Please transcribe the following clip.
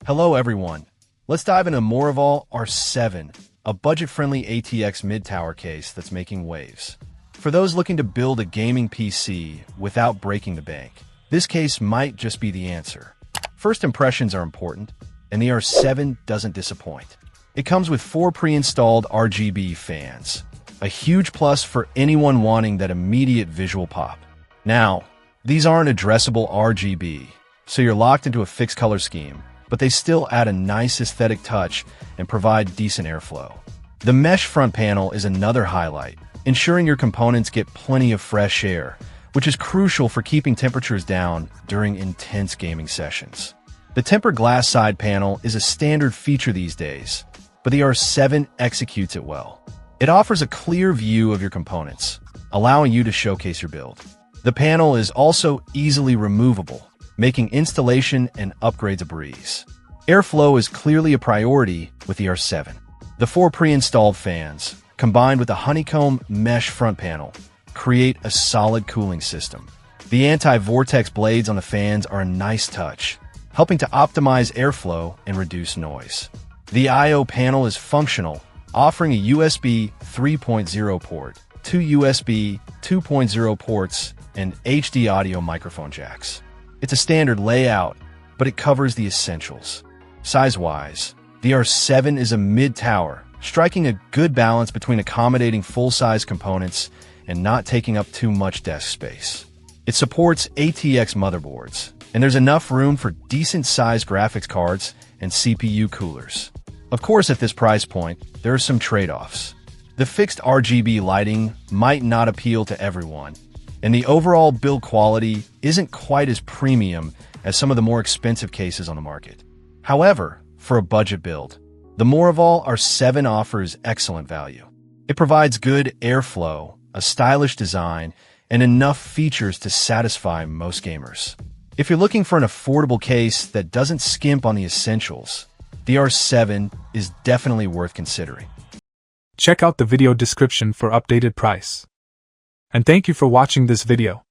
Hello everyone. Let's dive into MOROVOL R7, a budget-friendly ATX mid-tower case that's making waves. For those looking to build a gaming PC without breaking the bank, this case might just be the answer. First impressions are important, and the R7 doesn't disappoint. It comes with 4 pre-installed RGB fans, a huge plus for anyone wanting that immediate visual pop. Now, these aren't addressable RGB, so you're locked into a fixed color scheme, but they still add a nice aesthetic touch and provide decent airflow. The mesh front panel is another highlight, ensuring your components get plenty of fresh air, which is crucial for keeping temperatures down during intense gaming sessions. The tempered glass side panel is a standard feature these days, but the R7 executes it well. It offers a clear view of your components, allowing you to showcase your build. The panel is also easily removable, making installation and upgrades a breeze. Airflow is clearly a priority with the R7. The 4 pre-installed fans, combined with a honeycomb mesh front panel, create a solid cooling system. The anti-vortex blades on the fans are a nice touch, helping to optimize airflow and reduce noise. The I/O panel is functional, offering a USB 3.0 port, 2 USB 2.0 ports, and HD audio microphone jacks. It's a standard layout, but it covers the essentials. Size-wise, the R7 is a mid-tower, striking a good balance between accommodating full-size components and not taking up too much desk space. It supports ATX motherboards, and there's enough room for decent-sized graphics cards and CPU coolers. Of course, at this price point, there are some trade-offs. The fixed RGB lighting might not appeal to everyone, and the overall build quality isn't quite as premium as some of the more expensive cases on the market. However, for a budget build, the MOROVOL R7 offers excellent value. It provides good airflow, a stylish design, and enough features to satisfy most gamers. If you're looking for an affordable case that doesn't skimp on the essentials, the R7 is definitely worth considering. Check out the video description for updated price. And thank you for watching this video.